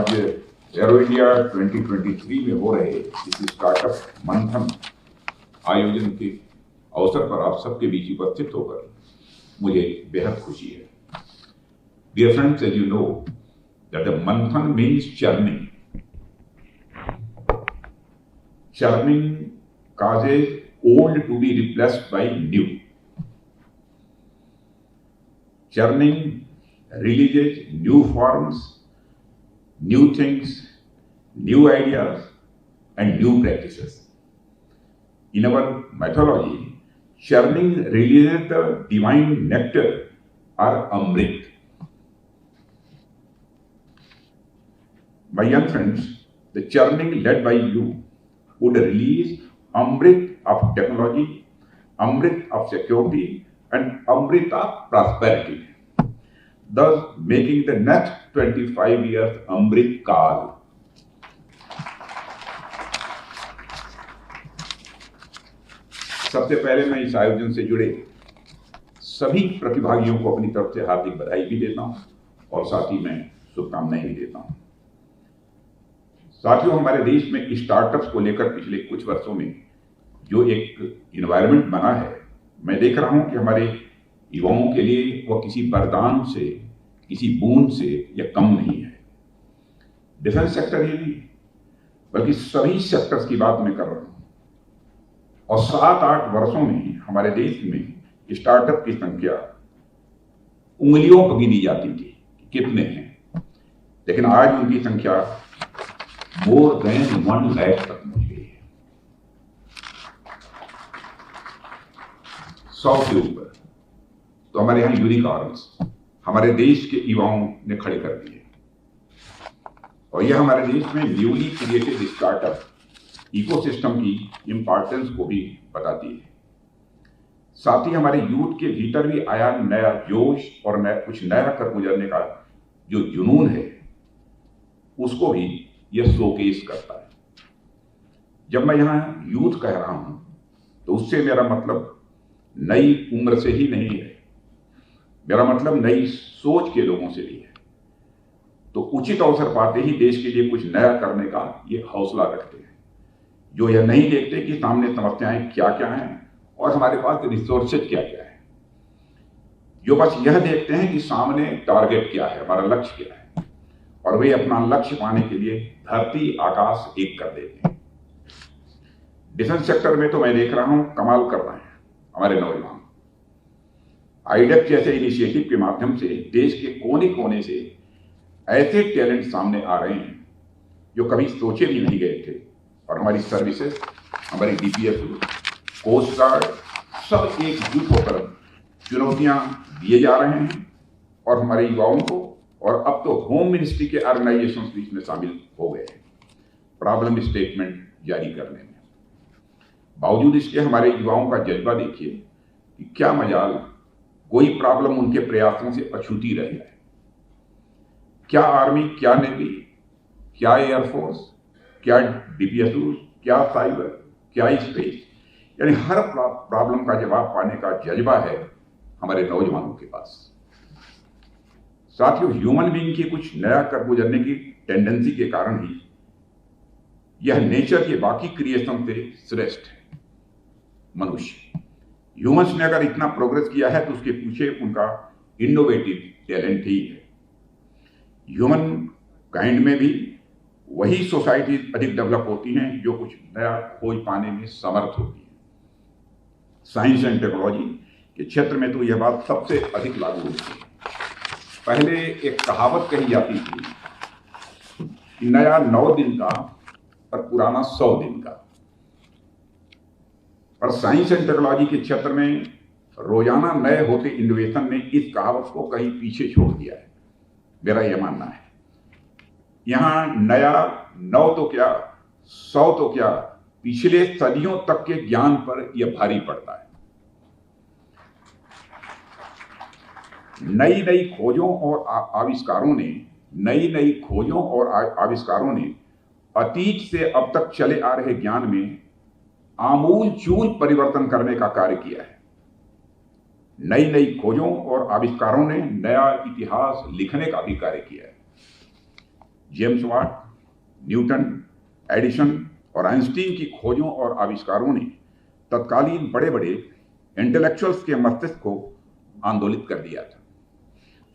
आज arrow India 2023 में हो रहे इस स्टार्टअप मंथन आयोजन के अवसर पर आप सबके बीच उपस्थित होकर मुझे बेहद खुशी है। Dear friends, as you know that the manthan means churning. Churning causes old to be replaced by new. Churning releases new forms, new things, new ideas, and new practices. In our mythology, churning releases the divine nectar or Amrit. My young friends, the churning led by you would release Amrit of technology, Amrit of security, and Amrit of prosperity, thus making the next 25 years Amrit Kal. सबसे पहले मैं इस आयोजन से जुड़े सभी प्रतिभागियों को अपनी तरफ से हार्दिक बधाई भी देता हूं और साथ ही मैं शुभकामनाएं भी देता हूं। साथियों, हमारे देश में स्टार्टअप्स को लेकर पिछले कुछ वर्षों में जो एक इन्वायरमेंट बना है, मैं देख रहा हूं कि हमारे युवाओं के लिए वह किसी वरदान से, किसी बूंद से यह कम नहीं है। डिफेंस सेक्टर ही नहीं बल्कि सभी सेक्टर्स की बात मैं कर रहा हूं और 7-8 वर्षों में हमारे देश में स्टार्टअप की संख्या उंगलियों पर गिनी जाती थी कि कितने हैं, लेकिन आज उनकी संख्या मोर देन 1 लाख तक पहुंच गई है, 100 के ऊपर। तो हमारे यहां यूनिकॉर्न्स हमारे देश के युवाओं ने खड़े कर दिए और यह हमारे देश में न्यूली क्रिएटेड स्टार्टअप इकोसिस्टम की इंपॉर्टेंस को भी बताती है। साथ ही हमारे यूथ के भीतर भी आया नया जोश और कुछ नया कर गुजरने का जो जुनून है, उसको भी यह शोकेस करता है। जब मैं यहां यूथ कह रहा हूं तो उससे मेरा मतलब नई उम्र से ही नहीं है, मेरा मतलब नई सोच के लोगों से भी है। तो उचित अवसर पाते ही देश के लिए कुछ नया करने का ये हौसला रखते हैं, जो यह नहीं देखते कि सामने समस्याएं क्या क्या हैं और हमारे पास रिसोर्सेज क्या क्या है, जो बस यह देखते हैं कि सामने टारगेट क्या है, हमारा लक्ष्य क्या है, और वे अपना लक्ष्य पाने के लिए धरती आकाश एक कर देते हैं। डिफेंस सेक्टर में तो मैं देख रहा हूं कमाल कर रहे हैं हमारे नौजवान। आईडेप जैसे इनिशिएटिव के माध्यम से देश के कोने कोने से ऐसे टैलेंट सामने आ रहे हैं जो कभी सोचे भी नहीं गए थे, और हमारी सर्विसेज, हमारी डीपीएसयू, कोस्ट गार्ड सब एकजुट होकर चुनौतियां दिए जा रहे हैं और हमारे युवाओं को, और अब तो होम मिनिस्ट्री के ऑर्गेनाइजेशन भी इसमें शामिल हो गए हैं प्रॉब्लम स्टेटमेंट जारी करने में। बावजूद इसके हमारे युवाओं का जज्बा देखिए कि क्या मजाल कोई प्रॉब्लम उनके प्रयासों से अछूती रह जाए। क्या आर्मी, क्या नेवी, क्या एयरफोर्स, क्या डीपीएसयू, क्या साइबर, क्या स्पेस, यानी हर प्रॉब्लम का जवाब पाने का जज्बा है हमारे नौजवानों के पास। साथियों, ह्यूमन बीइंग की कुछ नया कर गुजरने की टेंडेंसी के कारण ही यह नेचर के बाकी क्रिएशन से श्रेष्ठ है। मनुष्य, ह्यूमंस ने अगर इतना प्रोग्रेस किया है तो उसके पीछे उनका इनोवेटिव टैलेंट ही है। ह्यूमन काइंड में भी वही सोसाइटी अधिक डेवलप होती हैं जो कुछ नया खोज पाने में समर्थ होती है। साइंस एंड टेक्नोलॉजी के क्षेत्र में तो यह बात सबसे अधिक लागू होती है। पहले एक कहावत कही जाती थी कि नया 9 दिन का और पुराना 100 दिन का, पर साइंस एंड टेक्नोलॉजी के क्षेत्र में रोजाना नए होते इनोवेशन ने इस कहावत को कहीं पीछे छोड़ दिया है, मेरा यह मानना है। यहां नया 9 तो क्या, 100 तो क्या, पिछले सदियों तक के ज्ञान पर यह भारी पड़ता है। नई खोजों और आविष्कारों ने अतीत से अब तक चले आ रहे ज्ञान में आमूल चूल परिवर्तन करने का कार्य किया है। नई खोजों और आविष्कारों ने नया इतिहास लिखने का भी कार्य किया है। जेम्स वाट, न्यूटन, एडिसन और आइंस्टीन की खोजों और आविष्कारों ने तत्कालीन बड़े बड़े इंटेलेक्चुअल्स के मस्तिष्क को आंदोलित कर दिया था।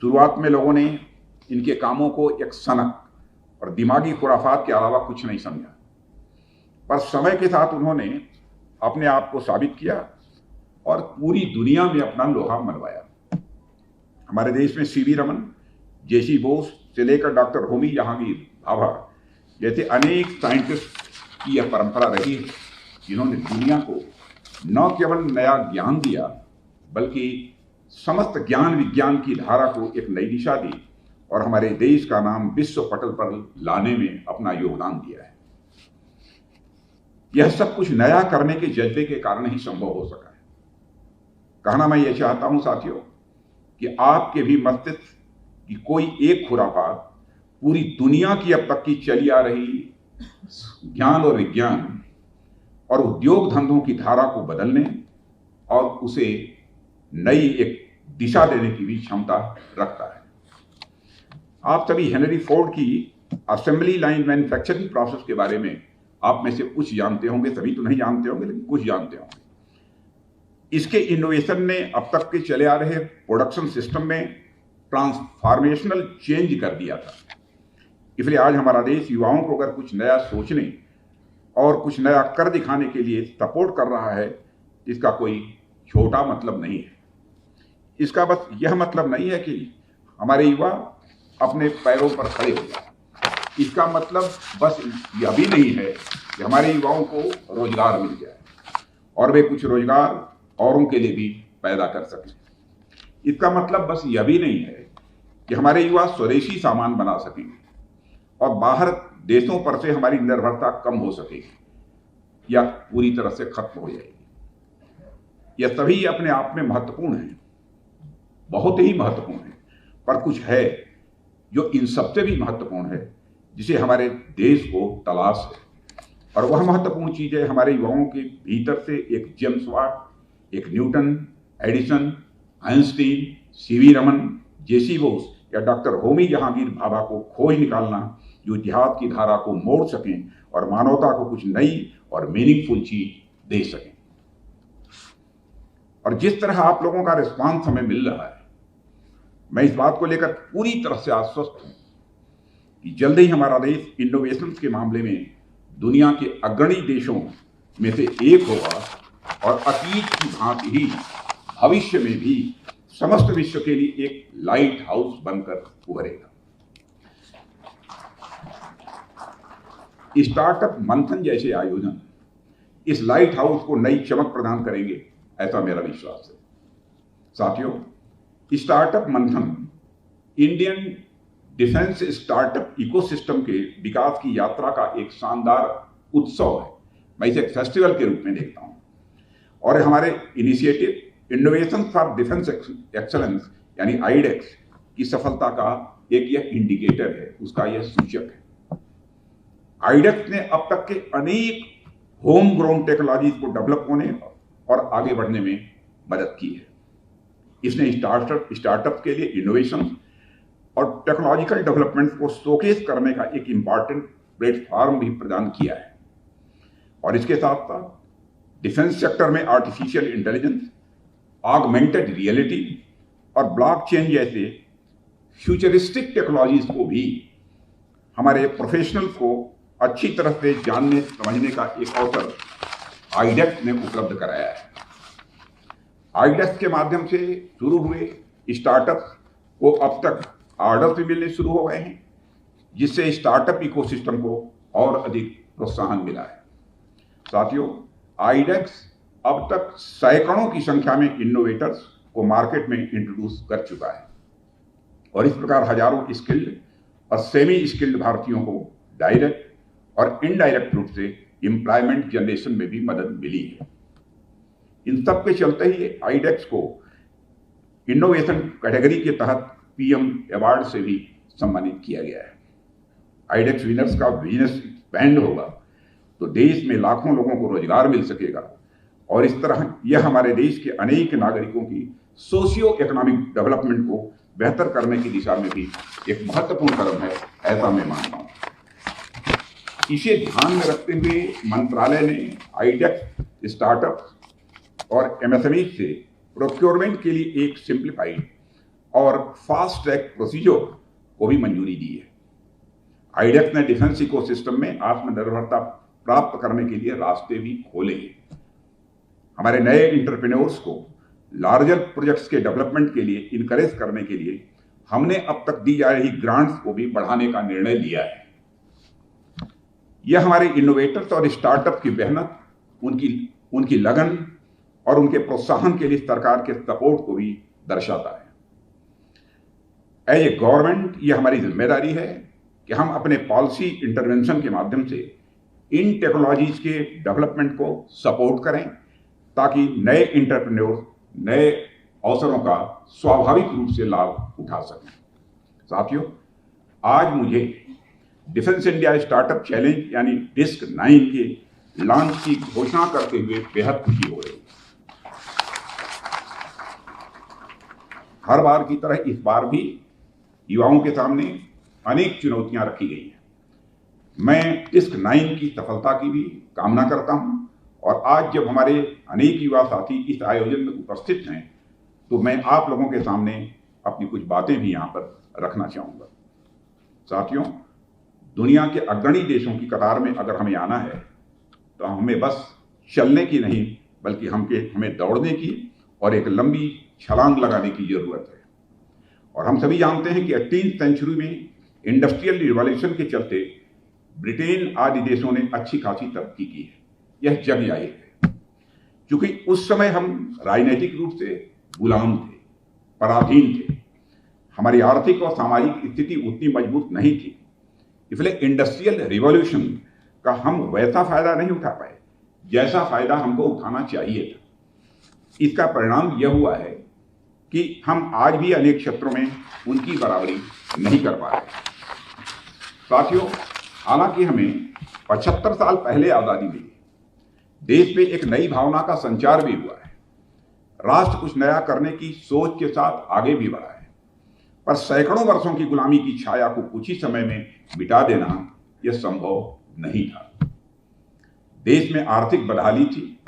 शुरुआत में लोगों ने इनके कामों को एक सनक और दिमागी खुराफात के अलावा कुछ नहीं समझा, पर समय के साथ उन्होंने अपने आप को साबित किया और पूरी दुनिया में अपना लोहा मनवाया। हमारे देश में सीवी रमन, जेसी बोस से लेकर डॉक्टर होमी जहांगीर भाभा जैसे अनेक साइंटिस्ट की यह परंपरा रही है, जिन्होंने दुनिया को न केवल नया ज्ञान दिया बल्कि समस्त ज्ञान विज्ञान की धारा को एक नई दिशा दी और हमारे देश का नाम विश्व पटल पर लाने में अपना योगदान दिया है। यह सब कुछ नया करने के जज्बे के कारण ही संभव हो सका है। कहना मैं यह चाहता हूं साथियों कि आपके भी मस्तिष्क की कोई एक खुराफात पूरी दुनिया की अब तक की चली आ रही ज्ञान और विज्ञान और उद्योग धंधों की धारा को बदलने और उसे नई एक दिशा देने की भी क्षमता रखता है। आप सभी हेनरी फोर्ड की असेंबली लाइन मैन्युफैक्चरिंग प्रोसेस के बारे में आप में से कुछ जानते होंगे, सभी तो नहीं जानते होंगे लेकिन कुछ जानते होंगे। इसके इनोवेशन ने अब तक के चले आ रहे प्रोडक्शन सिस्टम में ट्रांसफॉर्मेशनल चेंज कर दिया था। इसलिए आज हमारा देश युवाओं को अगर कुछ नया सोचने और कुछ नया कर दिखाने के लिए सपोर्ट कर रहा है, इसका कोई छोटा मतलब नहीं है। इसका बस यह मतलब नहीं है कि हमारे युवा अपने पैरों पर खड़े हो जाए। इसका मतलब बस यह भी नहीं है कि हमारे युवाओं को रोजगार मिल जाए और वे कुछ रोजगार औरों के लिए भी पैदा कर सकें। इसका मतलब बस यह भी नहीं है कि हमारे युवा स्वदेशी सामान बना सकेंगे और बाहर देशों पर से हमारी निर्भरता कम हो सकेगी या पूरी तरह से खत्म हो जाएगी। यह सभी अपने आप में महत्वपूर्ण है, बहुत ही महत्वपूर्ण है, पर कुछ है जो इन सबसे भी महत्वपूर्ण है जिसे हमारे देश को तलाश है, और वह महत्वपूर्ण चीज है हमारे युवाओं के भीतर से एक जेम्स वाट, एक Newton, Edison, Einstein, CV Raman, JC Bose या डॉक्टर होमी जहांगीर भाभा को खोज निकालना जो जिहाद की धारा को मोड़ सकें और मानवता को कुछ नई और मीनिंगफुल चीज दे सकें। और जिस तरह आप लोगों का रिस्पांस हमें मिल रहा है, मैं इस बात को लेकर पूरी तरह से आश्वस्त हूं कि जल्द ही हमारा देश इनोवेशन के मामले में दुनिया के अग्रणी देशों में से एक होगा और अतीत की भांति ही भविष्य में भी समस्त विश्व के लिए एक लाइट हाउस बनकर उभरेगा। स्टार्टअप मंथन जैसे आयोजन इस लाइट हाउस को नई चमक प्रदान करेंगे, ऐसा मेरा विश्वास है। साथियों, स्टार्टअप मंथन इंडियन डिफेंस स्टार्टअप इकोसिस्टम के विकास की यात्रा का एक शानदार उत्सव है। मैं इसे एक फेस्टिवल के रूप में देखता हूं और हमारे initiative innovation for defence excellence यानी आईडेक्स की सफलता का एक यह इंडिकेटर है, उसका यह सूचक है। आईडेक्स ने अब तक के अनेक होम ग्रोन टेक्नोलॉजीज को डेवलप होने और आगे बढ़ने में मदद की है। इसने स्टार्टअप के लिए इनोवेशन और टेक्नोलॉजिकल डेवलपमेंट को शोकेस करने का एक इंपॉर्टेंट प्लेटफॉर्म भी प्रदान किया है। और इसके साथ साथ डिफेंस सेक्टर में आर्टिफिशियल इंटेलिजेंस, ऑगमेंटेड रियलिटी और ब्लॉकचेन जैसे फ्यूचरिस्टिक टेक्नोलॉजीज को भी हमारे प्रोफेशनल्स को अच्छी तरह से जानने समझने का एक अवसर आईडेक्स ने उपलब्ध कराया है। आईडेक्स के माध्यम से शुरू हुए स्टार्टअप्स को अब तक ऑर्डर भी मिलने शुरू हो गए हैं, जिससे स्टार्टअप इकोसिस्टम को और अधिक प्रोत्साहन मिला है। साथियों, आईडेक्स अब तक सैकड़ों की संख्या में इनोवेटर्स को मार्केट में इंट्रोड्यूस कर चुका है और इस प्रकार हजारों स्किल्ड और सेमी स्किल्ड भारतीयों को डायरेक्ट और इनडायरेक्ट रूप से एम्प्लॉयमेंट जनरेशन में भी मदद मिली है। इन सब के चलते ही आईडेक्स को इनोवेशन कैटेगरी के तहत पीएम अवार्ड से भी सम्मानित किया गया है। आईडेक्स विनर्स का बिजनेस एक्सपैंड होगा तो देश में लाखों लोगों को रोजगार मिल सकेगा और इस तरह यह हमारे देश के अनेक नागरिकों की सोशियो इकोनॉमिक डेवलपमेंट को बेहतर करने की दिशा में भी एक महत्वपूर्ण कदम है, ऐसा मैं मानता हूं। इसे ध्यान में रखते हुए मंत्रालय ने आईडेक्स स्टार्टअप और एमएसएमई से प्रोक्योरमेंट के लिए एक सिंप्लीफाइड और फास्ट ट्रैक प्रोसीजर को भी मंजूरी दी है। आईडेक्स ने डिफेंस इकोसिस्टम में आत्मनिर्भरता प्राप्त करने के लिए रास्ते भी खोले हैं। हमारे नए एंटरप्रेन्योर्स को लार्जर प्रोजेक्ट्स के डेवलपमेंट के लिए इनकरेज करने के लिए हमने अब तक दी जा रही ग्रांट्स को भी बढ़ाने का निर्णय लिया है। यह हमारे इनोवेटर्स और स्टार्टअप की मेहनत, उनकी लगन और उनके प्रोत्साहन के लिए सरकार के सपोर्ट को भी दर्शाता है। एज ए गवर्नमेंट यह हमारी जिम्मेदारी है कि हम अपने पॉलिसी इंटरवेंशन के माध्यम से इन टेक्नोलॉजीज के डेवलपमेंट को सपोर्ट करें ताकि नए एंटरप्रेन्योर नए अवसरों का स्वाभाविक रूप से लाभ उठा सकें। साथियों, आज मुझे डिफेंस इंडिया स्टार्टअप चैलेंज यानी डिस्क 9 के लॉन्च की घोषणा करते हुए बेहद खुशी हो रही है। हर बार की तरह इस बार भी युवाओं के सामने अनेक चुनौतियां रखी गई हैं। मैं डिस्क 9 की सफलता की भी कामना करता हूं और आज जब हमारे अनेक युवा साथी इस आयोजन में उपस्थित हैं तो मैं आप लोगों के सामने अपनी कुछ बातें भी यहां पर रखना चाहूंगा। साथियों, दुनिया के अग्रणी देशों की कतार में अगर हमें आना है तो हमें बस चलने की नहीं बल्कि हमें दौड़ने की और एक लंबी छलांग लगाने की जरूरत है। और हम सभी जानते हैं कि 18वीं सेंचुरी में इंडस्ट्रियल रिवॉल्यूशन के चलते ब्रिटेन आदि देशों ने अच्छी खासी तरक्की की है, यह जग जाहिर है। क्योंकि उस समय हम राजनीतिक रूप से गुलाम थे, पराधीन थे, हमारी आर्थिक और सामाजिक स्थिति उतनी मजबूत नहीं थी, इसलिए इंडस्ट्रियल रिवॉल्यूशन का हम वैसा फायदा नहीं उठा पाए जैसा फायदा हमको उठाना चाहिए था। इसका परिणाम यह हुआ है कि हम आज भी अनेक क्षेत्रों में उनकी बराबरी नहीं कर पा रहे। साथियों, हालांकि हमें 75 साल पहले आजादी मिली, देश में एक नई भावना का संचार भी हुआ है, राष्ट्र कुछ नया करने की सोच के साथ आगे भी बढ़ा है, पर सैकड़ों वर्षों की गुलामी की छाया को कुछ ही समय में मिटा देना यह संभव नहीं था। देश में आर्थिक बदहाली थी,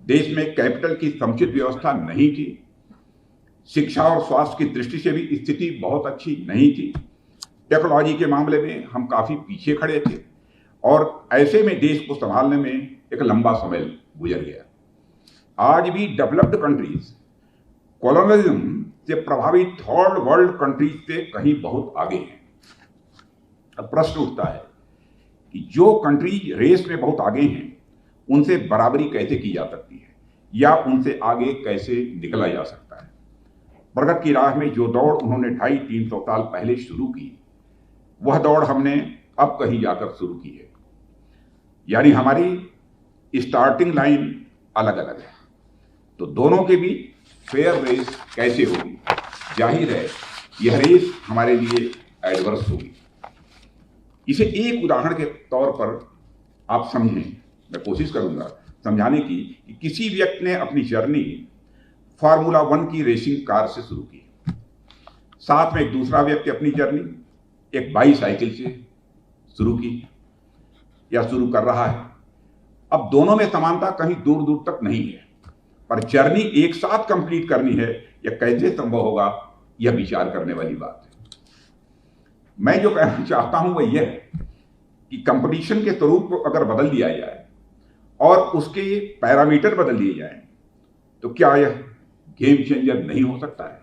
देश में कैपिटल की समुचित व्यवस्था नहीं थी, शिक्षा और स्वास्थ्य की दृष्टि से भी स्थिति बहुत अच्छी नहीं थी, टेक्नोलॉजी के मामले में हम काफी पीछे खड़े थे और ऐसे में देश को संभालने में एक लंबा समय गुजर गया। आज भी डेवलप्ड कंट्रीज कॉलोनियलिज्म से प्रभावित थर्ड वर्ल्ड कंट्रीज से कहीं बहुत आगे हैं। अब प्रश्न उठता है कि जो कंट्रीज रेस में बहुत आगे हैं उनसे बराबरी कैसे की जा सकती है या उनसे आगे कैसे निकला जा सकता है। प्रगति की राह में जो दौड़ उन्होंने 250-300 साल पहले शुरू की, वह दौड़ हमने अब कहीं जाकर शुरू की है। यानी हमारी स्टार्टिंग लाइन अलग अलग है, तो दोनों के बीच फेयर रेस कैसे होगी? जाहिर है यह रेस हमारे लिए एडवर्स होगी। इसे एक उदाहरण के तौर पर आप समझें, मैं कोशिश करूंगा समझाने की कि किसी व्यक्ति ने अपनी जर्नी फार्मूला 1 की रेसिंग कार से शुरू की, साथ में एक दूसरा व्यक्ति अपनी जर्नी एक बाईसाइकिल से शुरू की या शुरू कर रहा है। अब दोनों में समानता कहीं दूर दूर तक नहीं है, पर जर्नी एक साथ कंप्लीट करनी है या कैसे संभव होगा, यह विचार करने वाली बात है। मैं जो कहना चाहता हूं वह यह है कि कंपटीशन के स्वरूप को अगर बदल दिया जाए और उसके पैरामीटर बदल दिए जाएं, तो क्या यह गेम चेंजर नहीं हो सकता है?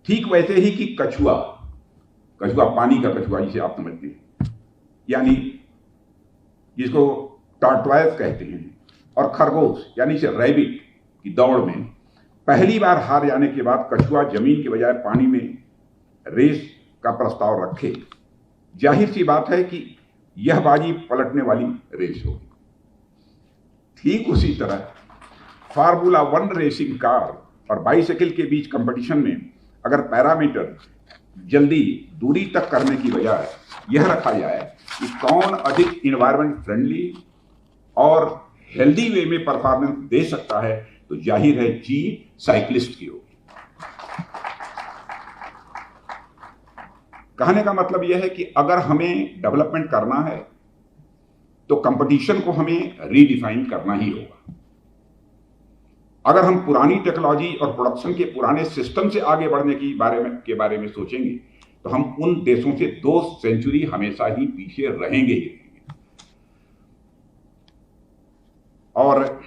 ठीक वैसे ही कि कछुआ पानी का कछुआ जिसे आप समझते हैं, यानी जिसको टॉर्टोइज कहते हैं, और खरगोश यानी रैबिट की दौड़ में पहली बार हार जाने के बाद कछुआ जमीन के बजाय पानी में रेस का प्रस्ताव रखे, जाहिर सी बात है कि यह बाजी पलटने वाली रेस होगी। ठीक उसी तरह फार्मूला 1 रेसिंग कार और बाईसाइकिल के बीच कंपटीशन में अगर पैरामीटर जल्दी दूरी तक करने की बजाय यह रखा जाए कि कौन अधिक इन्वायरमेंट फ्रेंडली और हेल्दी वे में परफॉर्मेंस दे सकता है, तो जाहिर है जीत साइक्लिस्ट की होगी। कहने का मतलब यह है कि अगर हमें डेवलपमेंट करना है तो कंपटीशन को हमें रीडिफाइन करना ही होगा। अगर हम पुरानी टेक्नोलॉजी और प्रोडक्शन के पुराने सिस्टम से आगे बढ़ने के बारे में सोचेंगे तो हम उन देशों से 2 सेंचुरी हमेशा ही पीछे रहेंगे ही। और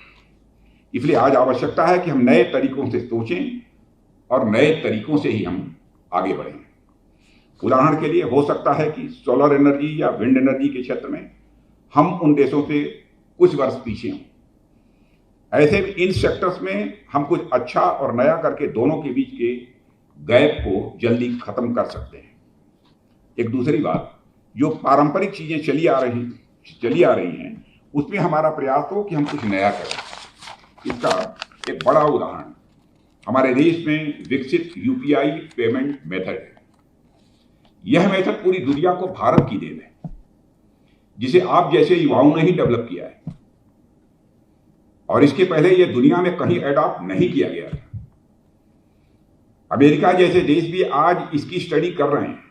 इसलिए आज आवश्यकता है कि हम नए तरीकों से सोचें और नए तरीकों से ही हम आगे बढ़ें। उदाहरण के लिए हो सकता है कि सोलर एनर्जी या विंड एनर्जी के क्षेत्र में हम उन देशों से कुछ वर्ष पीछे हों। ऐसे इन सेक्टर्स में हम कुछ अच्छा और नया करके दोनों के बीच के गैप को जल्दी खत्म कर सकते हैं। एक दूसरी बात, जो पारंपरिक चीजें चली आ रही हैं उसमें हमारा प्रयास हो कि हम कुछ नया करें। इसका एक बड़ा उदाहरण हमारे देश में विकसित यूपीआई पेमेंट मेथड है। यह मेथड पूरी दुनिया को भारत की देन है, जिसे आप जैसे युवाओं ने ही डेवलप किया है और इसके पहले यह दुनिया में कहीं एडॉप्ट नहीं किया गया था। अमेरिका जैसे देश भी आज इसकी स्टडी कर रहे हैं।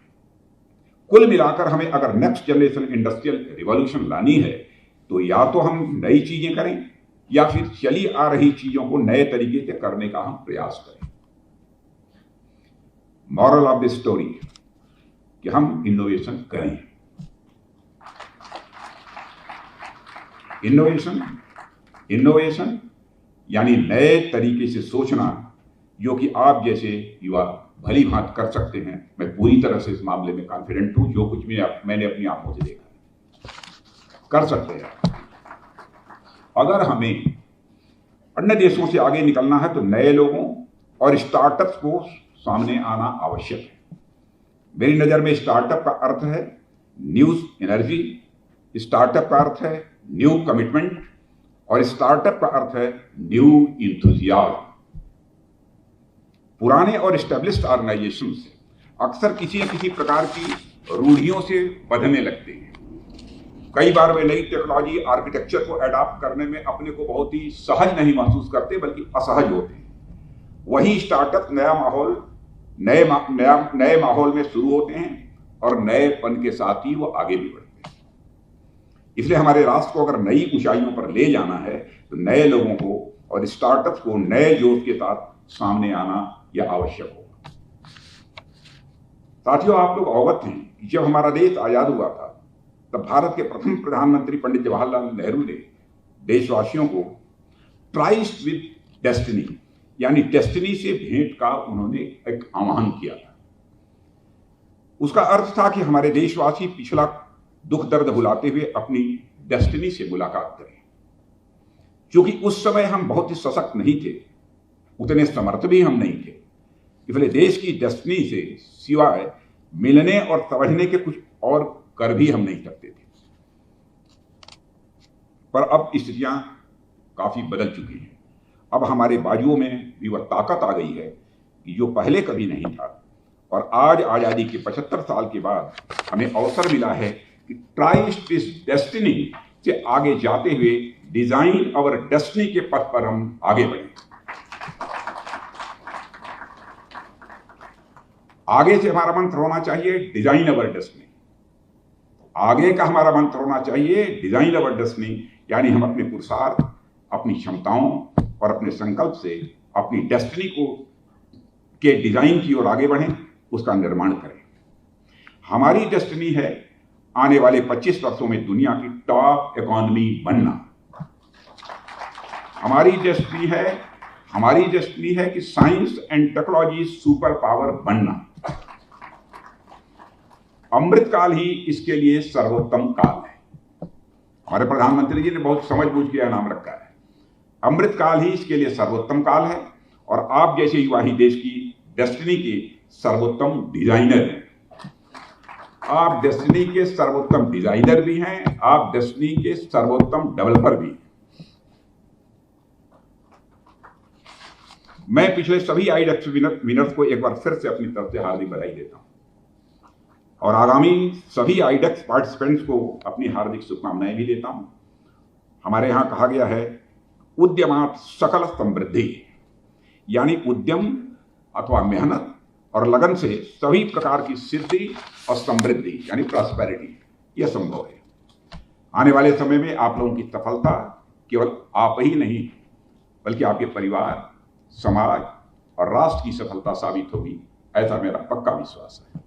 कुल मिलाकर हमें अगर नेक्स्ट जनरेशन इंडस्ट्रियल रिवॉल्यूशन लानी है तो या तो हम नई चीजें करें या फिर चली आ रही चीजों को नए तरीके से करने का हम प्रयास करें। मॉरल ऑफ द स्टोरी कि हम इनोवेशन करें। इनोवेशन यानी नए तरीके से सोचना, जो कि आप जैसे युवा भली भांति कर सकते हैं। मैं पूरी तरह से इस मामले में कॉन्फिडेंट हूं। जो कुछ भी मैंने अपनी आंखों से देखा कर सकते हैं। अगर हमें अन्य देशों से आगे निकलना है तो नए लोगों और स्टार्टअप्स को सामने आना आवश्यक है। मेरी नजर में स्टार्टअप का अर्थ है न्यू एनर्जी, स्टार्टअप का अर्थ है न्यू कमिटमेंट और स्टार्टअप का अर्थ है न्यू इंथुजियाज्म। पुराने और एस्टेब्लिश्ड ऑर्गेनाइजेशंस अक्सर किसी न किसी प्रकार की रूढ़ियों से बंधने लगते हैं। कई बार वे नई टेक्नोलॉजी आर्किटेक्चर को अडॉप्ट करने में अपने को बहुत ही सहज नहीं महसूस करते, बल्कि असहज होते हैं। वहीं स्टार्टअप नए माहौल में शुरू होते हैं और नएपन के साथ ही वो आगे भी बढ़ते हैं। इसलिए हमारे राष्ट्र को अगर नई ऊंचाइयों पर ले जाना है तो नए लोगों को और स्टार्टअप्स को नए जोश के साथ सामने आना यह आवश्यक होगा। साथियों, आप लोग अवगत हैं कि जब हमारा देश आजाद हुआ था तब भारत के प्रथम प्रधानमंत्री पंडित जवाहरलाल नेहरू ने देशवासियों को ट्राइस्ट विद डेस्टिनी यानी डेस्टिनी से भेंट का उन्होंने एक आह्वान किया था। उसका अर्थ था कि हमारे देशवासी पिछला दुख दर्द भुलाते हुए अपनी डेस्टिनी से मुलाकात करें। क्योंकि उस समय हम बहुत ही सशक्त नहीं थे, उतने समर्थ भी हम नहीं थे, इसलिए देश की डेस्टिनी से सिवाय मिलने और समझने के कुछ और कर भी हम नहीं सकते थे। पर अब स्थितियां काफी बदल चुकी हैं। अब हमारे बाजुओं में भी वह ताकत आ गई है कि जो पहले कभी नहीं था। और आज आजादी के 75 साल के बाद हमें अवसर मिला है कि ट्राइस्ट दिस डेस्टिनी से आगे जाते हुए डिजाइन अवर डेस्टिनी के पथ पर हम आगे बढ़ें। आगे से हमारा मंत्र होना चाहिए डिजाइन अवर डेस्टिनी। आगे का हमारा मंत्र होना चाहिए डिजाइन अवर डेस्टिनी, यानी हम अपने पुरुषार्थ, अपनी क्षमताओं और अपने संकल्प से अपनी डेस्टिनी को के डिजाइन की ओर आगे बढ़ें, उसका निर्माण करें। हमारी डेस्टिनी है आने वाले 25 वर्षों में दुनिया की टॉप इकोनॉमी बनना। हमारी डेस्टिनी है कि science and technology super power बनना। अमृतकाल ही इसके लिए सर्वोत्तम काल है। हमारे प्रधानमंत्री जी ने बहुत समझ बूझ के नाम रखा है। अमृतकाल ही इसके लिए सर्वोत्तम काल है और आप जैसे युवा ही देश की डेस्टिनी के सर्वोत्तम डिजाइनर हैं। आप डेस्टिनी के सर्वोत्तम डिजाइनर भी हैं, आप डेस्टिनी के सर्वोत्तम डेवलपर भी हैं। मैं पिछले सभी आईडेक्स विनर्स को एक बार फिर से अपनी तरफ से हार्दिक बधाई देता हूं और आगामी सभी आईडेक्स पार्टिसिपेंट्स को अपनी हार्दिक शुभकामनाएं भी देता हूं। हमारे यहां कहा गया है उद्यमात् सकल समृद्धि, यानी उद्यम अथवा मेहनत और लगन से सभी प्रकार की सिद्धि और समृद्धि यानी प्रॉस्पेरिटी यह संभव है। आने वाले समय में आप लोगों की सफलता केवल आप ही नहीं बल्कि आपके परिवार, समाज और राष्ट्र की सफलता साबित होगी, ऐसा मेरा पक्का विश्वास है।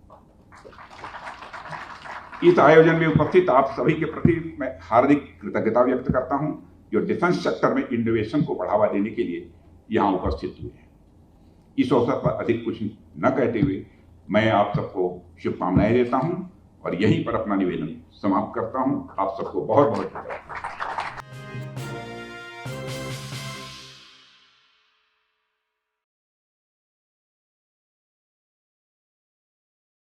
इस आयोजन में उपस्थित आप सभी के प्रति मैं हार्दिक कृतज्ञता व्यक्त करता हूं, जो डिफेंस सेक्टर में इनोवेशन को बढ़ावा देने के लिए यहां उपस्थित हुए हैं। इस अवसर पर अधिक कुछ न कहते हुए मैं आप सबको शुभकामनाएं देता हूं और यहीं पर अपना निवेदन समाप्त करता हूं। आप सबको बहुत बहुत धन्यवाद।